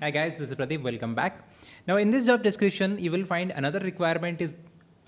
Hi guys, this is Pradeep. Welcome back. Now in this job description, you will find another requirement is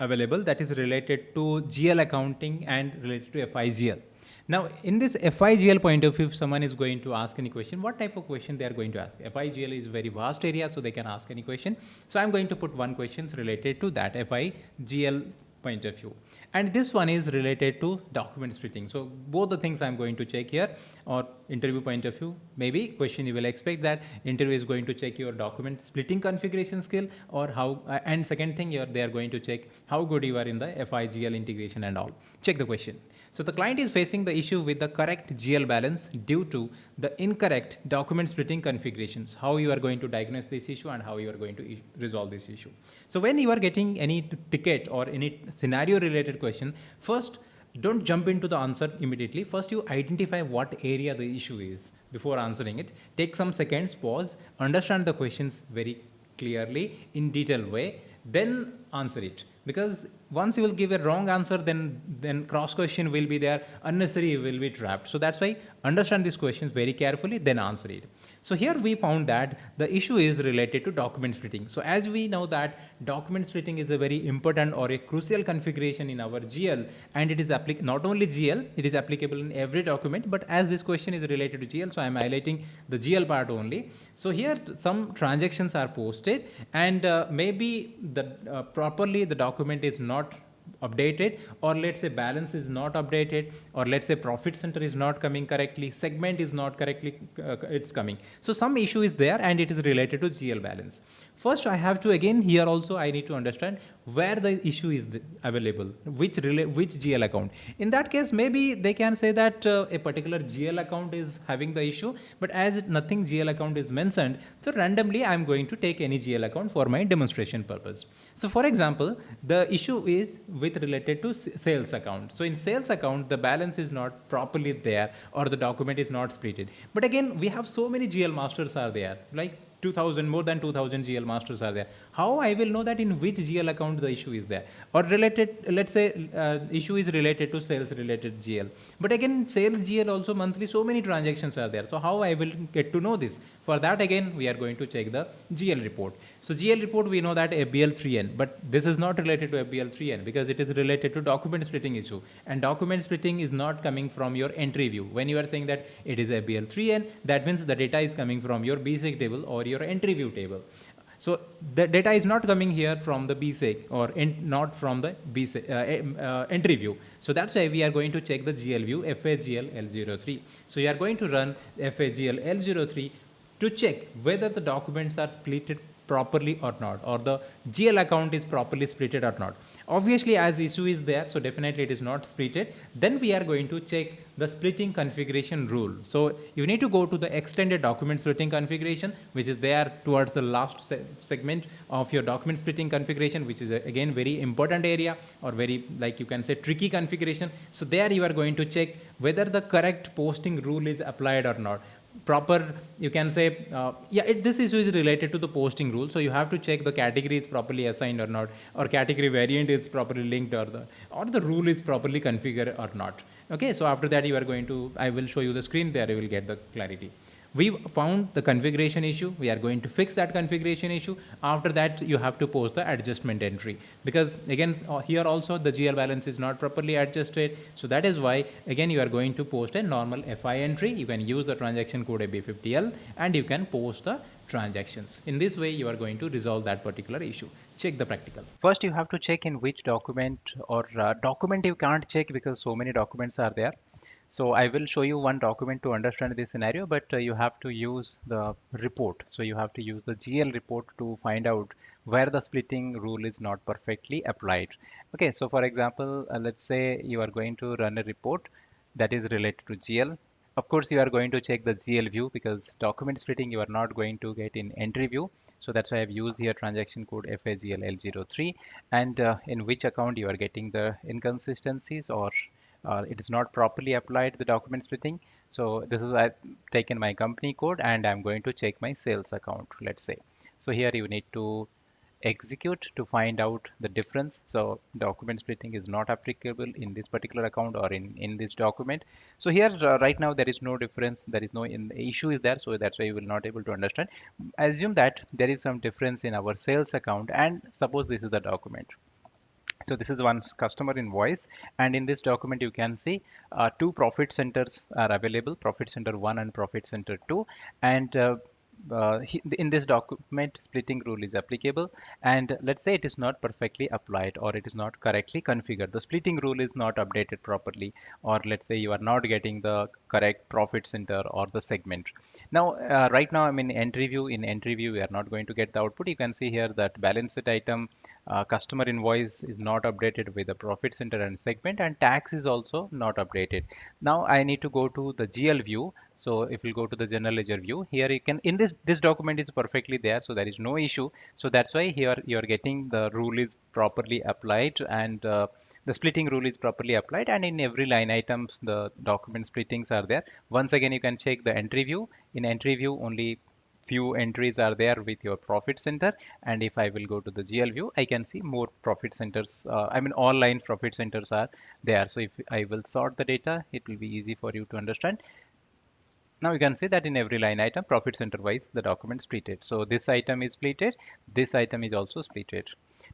available that is related to GL accounting and related to FIGL. Now in this FIGL point of view, if someone is going to ask any question, what type of question they are going to ask? FIGL is very vast area, so they can ask any question. So I'm going to put one question related to that FIGL point of view, and this one is related to document splitting. So both the things I'm going to check here, or interview point of view, maybe question you will expect that interview is going to check your document splitting configuration skill, or how and second thing they are going to check how good you are in the FIGL integration and all. Check the question. So the client is facing the issue with the correct GL balance due to the incorrect document splitting configurations. How you are going to diagnose this issue and how you are going to resolve this issue. So when you are getting any ticket or any scenario related question, first don't jump into the answer immediately. First you identify what area the issue is before answering it. Take some seconds, pause, understand the questions very clearly in detailed way, then answer it. Because once you will give a wrong answer, then cross question will be there, unnecessary will be trapped. So that's why understand these questions very carefully, then answer it. So here we found that the issue is related to document splitting. So as we know that document splitting is a very important or a crucial configuration in our GL, and it is not only GL, it is applicable in every document, but as this question is related to GL, so I am highlighting the GL part only. So here some transactions are posted, and maybe the properly the document is not updated, or let's say balance is not updated, or let's say profit center is not coming correctly, segment is not correctly it's coming. So some issue is there and it is related to GL balance. First I have to, again here also I need to understand where the issue is available, which GL account. In that case maybe they can say that a particular GL account is having the issue, but as nothing GL account is mentioned, so randomly I am going to take any GL account for my demonstration purpose. So for example, the issue is with related to sales account. So in sales account, the balance is not properly there, or the document is not splitted. But again, we have so many GL masters are there, like 2000, more than 2000 GL masters are there. How I will know that in which GL account the issue is there, or related, let's say issue is related to sales related GL. But again, sales GL also monthly, so many transactions are there. So how I will get to know this? For that again, we are going to check the GL report. So GL report, we know that FBL 3N, but this is not related to FBL 3N because it is related to document splitting issue. And document splitting is not coming from your entry view. When you are saying that it is FBL 3N, that means the data is coming from your BSEC table or your entry view table. So the data is not coming here from the BSEC or not from the BSEC, entry view. So that's why we are going to check the GL view FAGL L03. So you are going to run FAGL L03 to check whether the documents are splitted properly or not, or the GL account is properly splitted or not. Obviously, as issue is there, so definitely it is not splitted. Then we are going to check the splitting configuration rule. So you need to go to the extended document splitting configuration, which is there towards the last segment of your document splitting configuration, which is again very important area, or very, like you can say, tricky configuration. So there you are going to check whether the correct posting rule is applied or not. Proper, you can say, this issue is related to the posting rule, so you have to check the category is properly assigned or not, or category variant is properly linked, or the rule is properly configured or not. Okay, so after that you are going to, I will show you the screen, there you will get the clarity. We found the configuration issue. We are going to fix that configuration issue. After that, you have to post the adjustment entry, because again, here also the GL balance is not properly adjusted. So that is why, again, you are going to post a normal FI entry. You can use the transaction code AB50L and you can post the transactions. In this way, you are going to resolve that particular issue. Check the practical. First, you have to check in which document, or document you can't check because so many documents are there. So I will show you one document to understand this scenario, but you have to use the report. So you have to use the GL report to find out where the splitting rule is not perfectly applied. Okay, so for example, let's say you are going to run a report that is related to GL. Of course, you are going to check the GL view, because document splitting you are not going to get in entry view. So that's why I've used here transaction code FAGL L03, and in which account you are getting the inconsistencies, or it is not properly applied the document splitting. So this is, I've taken my company code and I'm going to check my sales account, let's say. So here you need to execute to find out the difference. So document splitting is not applicable in this particular account or in this document. So here right now there is no difference, there is no issue is there, so that's why you will not able to understand. Assume that there is some difference in our sales account, and suppose this is the document. So this is one customer invoice, and in this document you can see two profit centers are available, profit center 1 and profit center 2, and in this document splitting rule is applicable, and let's say it is not perfectly applied or it is not correctly configured. The splitting rule is not updated properly, or let's say you are not getting the correct profit center or the segment. Now right now I'm in entry view. In entry view we are not going to get the output. You can see here that balance sheet item customer invoice is not updated with the profit center and segment, and tax is also not updated. Now I need to go to the GL view. So if you go to the general ledger view, here you can, in this document is perfectly there, so there is no issue. So that's why here you are getting the rule is properly applied, and the splitting rule is properly applied, and in every line items the document splittings are there. Once again you can check the entry view. In entry view only few entries are there with your profit center, and if I will go to the GL view I can see more profit centers, I mean all line profit centers are there. So if I will sort the data, it will be easy for you to understand. Now you can see that in every line item profit center wise the document splitted. So this item is splitted, this item is also splitted.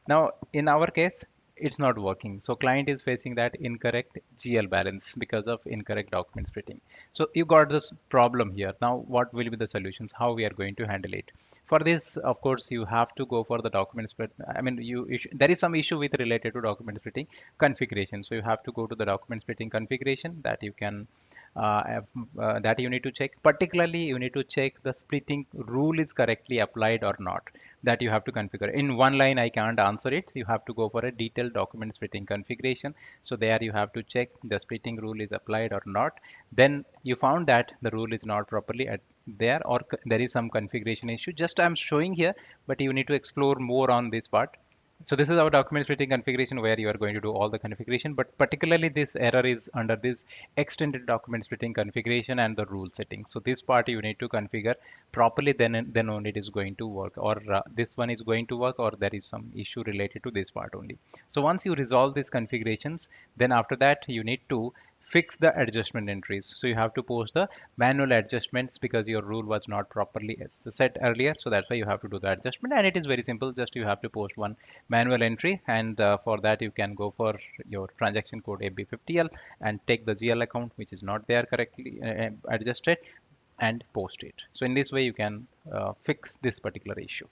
Now in our case it's not working, so client is facing that incorrect GL balance because of incorrect document splitting. So you got this problem here. Now what will be the solutions, how we are going to handle it? For this of course you have to go for the document split. I mean there is some issue with related to document splitting configuration, so you have to go to the document splitting configuration that you can that you need to check. Particularly you need to check the splitting rule is correctly applied or not, that you have to configure. In one line I can't answer it, you have to go for a detailed document splitting configuration. So there you have to check the splitting rule is applied or not. Then you found that the rule is not properly there, or there is some configuration issue, just I'm showing here, but you need to explore more on this part. So this is our document splitting configuration where you are going to do all the configuration, but particularly this error is under this extended document splitting configuration and the rule settings. So this part you need to configure properly, then only it is going to work, or this one is going to work, or there is some issue related to this part only. So once you resolve these configurations, then after that you need to fix the adjustment entries. So you have to post the manual adjustments because your rule was not properly set earlier. So that's why you have to do the adjustment, and it is very simple. Just you have to post one manual entry, and for that you can go for your transaction code AB50L and take the GL account which is not there correctly adjusted and post it. So in this way you can fix this particular issue.